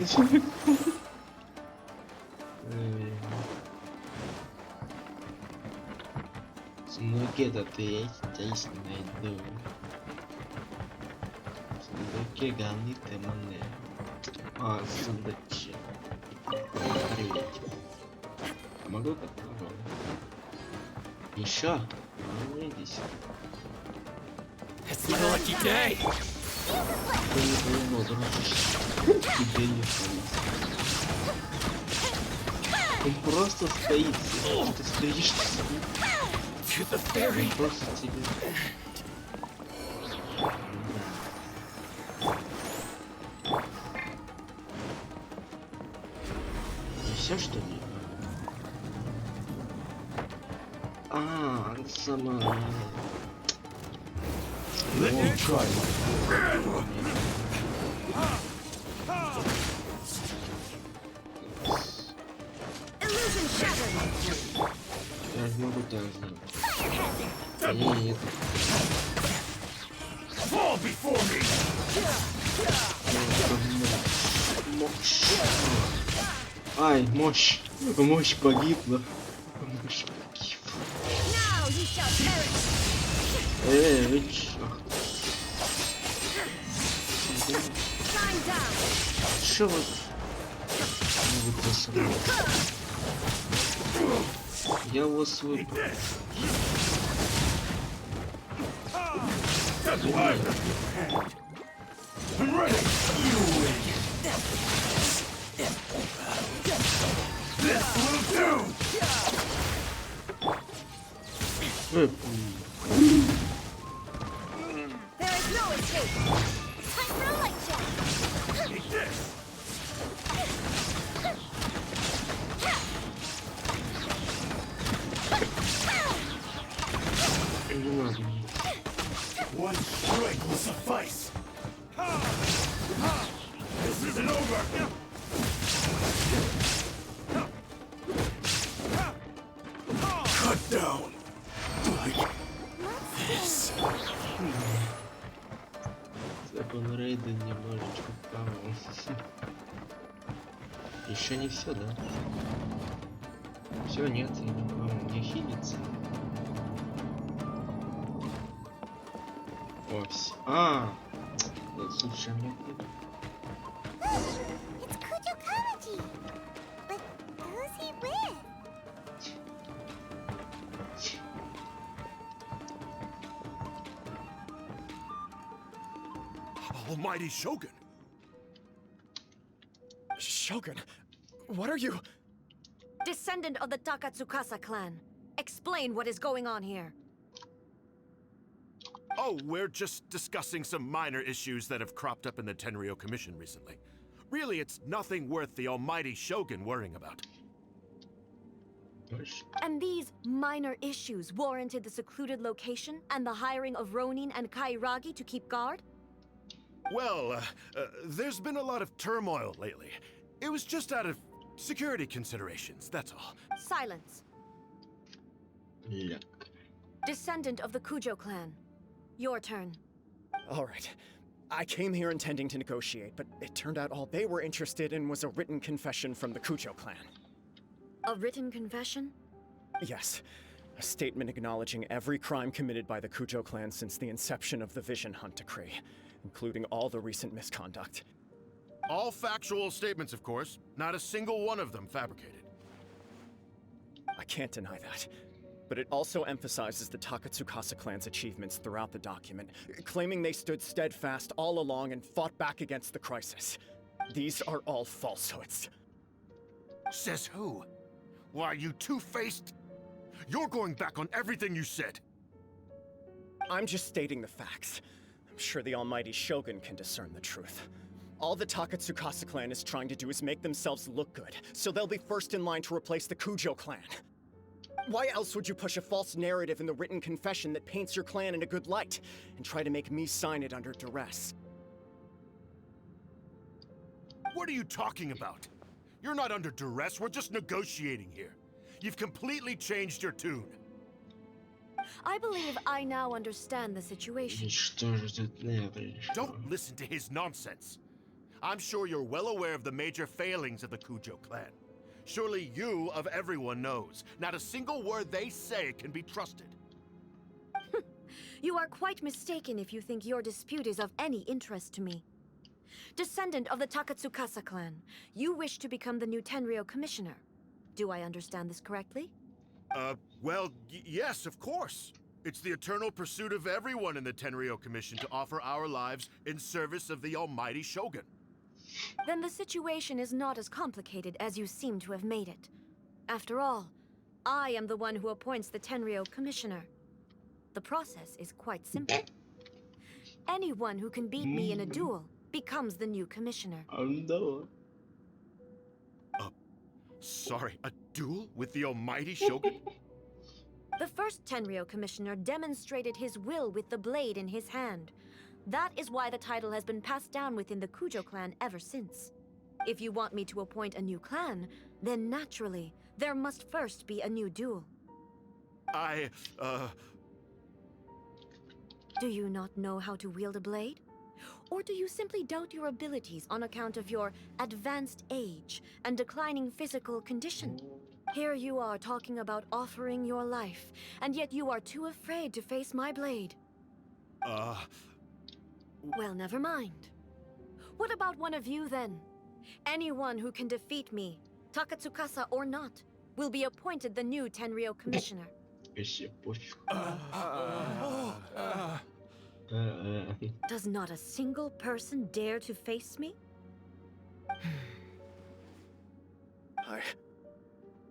Сундуки-то ты есть найду. Сундуки гониты мне. А, сундучи. Привет. Могу так попробовать? Еще? Ну, идись. It's my lucky day. Ты не повезло, дружище. Тебе не повезло. Он просто стоит. Ты стоишь, To the fairy. он просто тебе... И все, что ли? А, она сама... Illusion shattered. Я же могу так сделать. Нет. Мощь. Ай, мощь. Мощь погибла. Мощь погибла. Now you shall perish. Вы чё? Time down. Чё вы? Ну вы посмотрите. Я вас выпал. There is no escape. Time for a light show. Не надо. One strike will suffice. This isn't over. Cut down. Еще не все, да? Все, нет, я не помню, где хилится. О, все. Слушай, мне It's Kujo Kamaji! But who's he with? Almighty Shogun! Shogun, what are you? Descendant of the Takatsukasa clan. Explain what is going on here. Oh, we're just discussing some minor issues that have cropped up in the Tenryo Commission recently. Really, it's nothing worth the almighty Shogun worrying about. And these minor issues warranted the secluded location and the hiring of Ronin and Kairagi to keep guard? Well, there's been a lot of turmoil lately. It was just out of security considerations, that's all. Silence. Ляк. Descendant of the Kujo clan. Your turn. All right. I came here intending to negotiate, but it turned out all they were interested in was a written confession from the Kujo clan. A written confession? Yes. A statement acknowledging every crime committed by the Kujo clan since the inception of the Vision Hunt Decree, including all the recent misconduct. All factual statements, of course. Not a single one of them fabricated. I can't deny that. But it also emphasizes the Takatsukasa clan's achievements throughout the document, claiming they stood steadfast all along and fought back against the crisis. These are all falsehoods. Says who? Why, you two-faced? You're going back on everything you said. I'm just stating the facts. I'm sure the almighty Shogun can discern the truth. All the Takatsukasa clan is trying to do is make themselves look good, so they'll be first in line to replace the Kujo clan. Why else would you push a false narrative in the written confession that paints your clan in a good light, and try to make me sign it under duress? What are you talking about? You're not under duress, we're just negotiating here. You've completely changed your tune. I believe I now understand the situation. И что же тут надо еще? Don't listen to his nonsense. I'm sure you're well aware of the major failings of the Kujo clan. Surely you, of everyone, knows. Not a single word they say can be trusted. You are quite mistaken if you think your dispute is of any interest to me. Descendant of the Takatsukasa clan, you wish to become the new Tenryo commissioner. Do I understand this correctly? Well, yes, of course. It's the eternal pursuit of everyone in the Tenryo Commission to offer our lives in service of the almighty Shogun. Then the situation is not as complicated as you seem to have made it. After all, I am the one who appoints the Tenryo commissioner. The process is quite simple. Anyone who can beat me in a duel becomes the new commissioner. No. Sorry, a duel with the almighty Shogun? The first Tenryo commissioner demonstrated his will with the blade in his hand. That is why the title has been passed down within the Kujo clan ever since. If you want me to appoint a new clan, then naturally, there must first be a new duel. Do you not know how to wield a blade? Or do you simply doubt your abilities on account of your advanced age and declining physical condition? Here you are talking about offering your life, and yet you are too afraid to face my blade. Well, never mind. What about one of you, then? Anyone who can defeat me, Takatsukasa or not, will be appointed the new Tenryo commissioner. Вообще пофиг. Does not a single person dare to face me?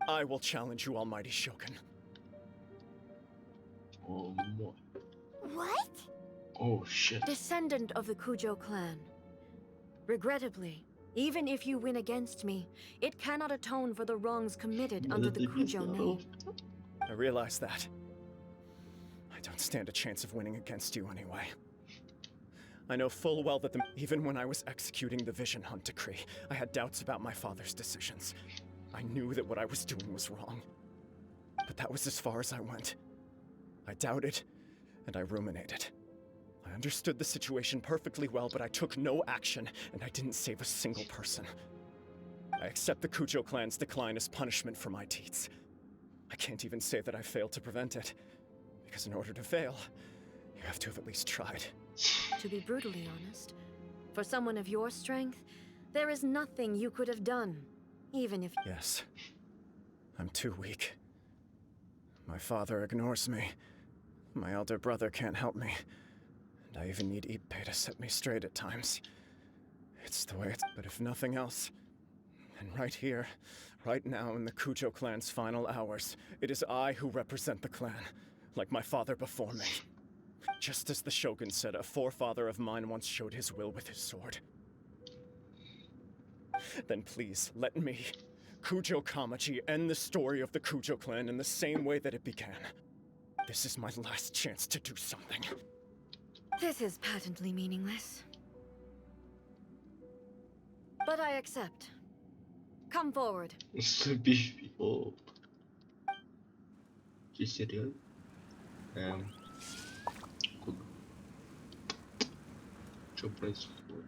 I will challenge you, almighty Shogun. О, мой. What? Oh shit. Descendant of the Kujo clan. Regrettably, even if you win against me, it cannot atone for the wrongs committed under the Kujo name. I realize that. I don't stand a chance of winning against you anyway. I know full well that even when I was executing the Vision Hunt Decree, I had doubts about my father's decisions. I knew that what I was doing was wrong. But that was as far as I went. I doubted, and I ruminated. I understood the situation perfectly well, but I took no action, and I didn't save a single person. I accept the Kujo clan's decline as punishment for my deeds. I can't even say that I failed to prevent it, because in order to fail, you have to have at least tried. To be brutally honest, for someone of your strength, there is nothing you could have done, even if— Yes. I'm too weak. My father ignores me. My elder brother can't help me. And I even need Ippei to set me straight at times. It's the way it's— But if nothing else, and right here, right now in the Kujo clan's final hours, it is I who represent the clan, like my father before me. Just as the shogun said, a forefather of mine once showed his will with his sword. Then please, let me, Kujo Kamaji, end the story of the Kujo clan in the same way that it began. This is my last chance to do something. this is patently meaningless. But I accept. Come forward. Ступишь, о. Ты серьезно? Куда? Что происходит?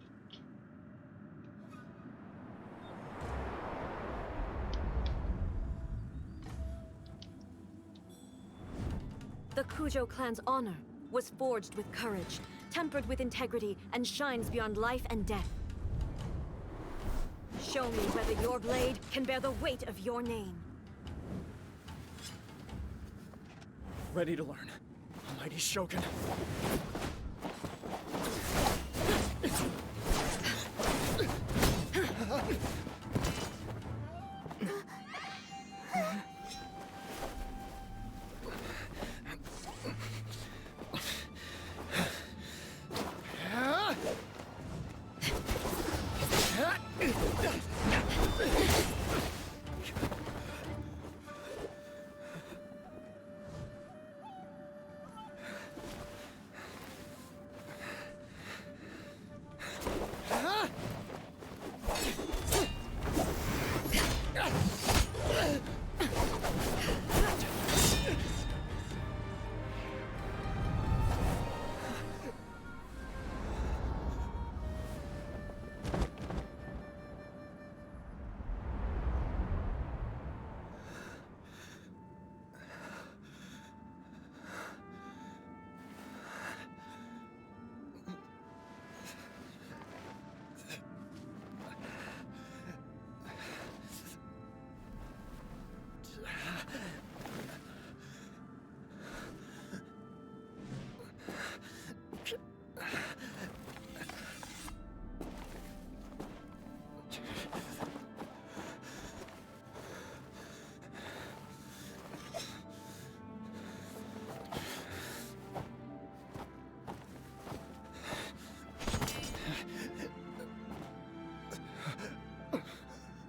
The Kujo clan's honor was forged with courage, tempered with integrity, and shines beyond life and death. Show me whether your blade can bear the weight of your name. Ready to learn. Almighty Shogun.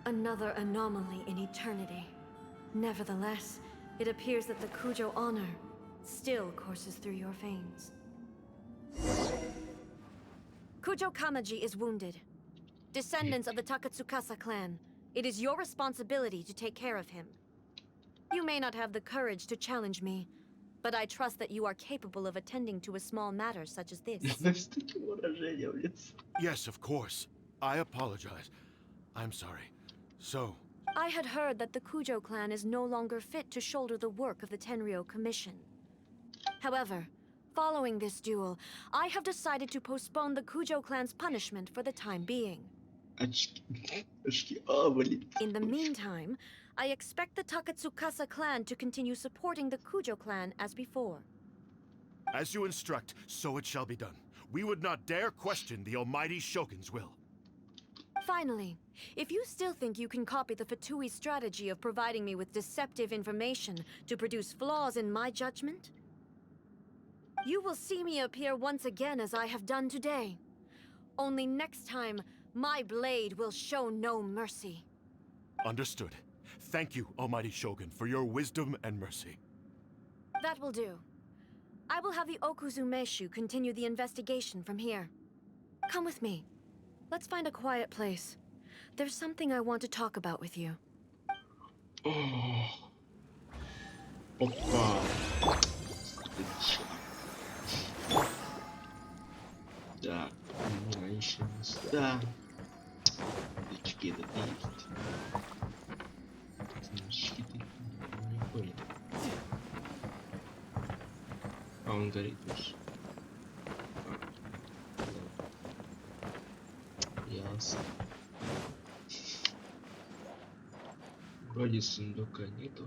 Another anomaly in eternity. Nevertheless, it appears that the Kujo honor still courses through your veins. Kujo Kamaji is wounded. Descendants of the Takatsukasa clan, it is your responsibility to take care of him. You may not have the courage to challenge me, but I trust that you are capable of attending to a small matter such as this. С таким выражением лица. Yes, of course. I apologize. I'm sorry. So, I had heard that the Kujo clan is no longer fit to shoulder the work of the Tenryou Commission. However, following this duel, I have decided to postpone the Kujo clan's punishment for the time being. Очки. Очки. А, блин. In the meantime, I expect the Takatsukasa clan to continue supporting the Kujo clan as before. as you instruct, so it shall be done. We would not dare question the almighty Shogun's will. Finally, if you still think you can copy the Fatui strategy of providing me with deceptive information to produce flaws in my judgment, you will see me appear once again as I have done today. Only next time, my blade will show no mercy. Understood. Thank you, almighty Shogun, for your wisdom and mercy. That will do. I will have the Okuzumeshu continue the investigation from here. Come with me. Let's find a quiet place. There's something I want to talk about with you. Опа. Так, у меня еще места. Очки добить. А он горит больше. Ясно. Вроде сундука нету.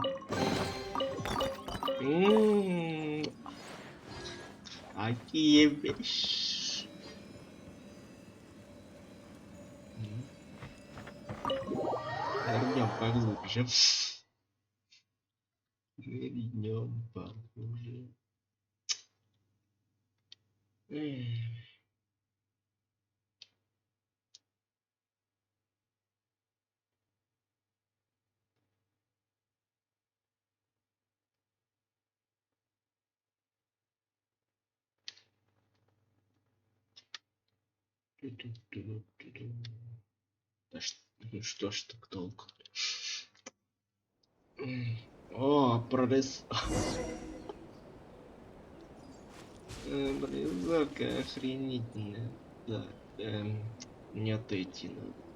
Какие вещи. Нырнем поглубже. Нырнем поглубже. Да что ж так долго? О, прорез. Прорезалка охренительная. Да, мне отойти надо.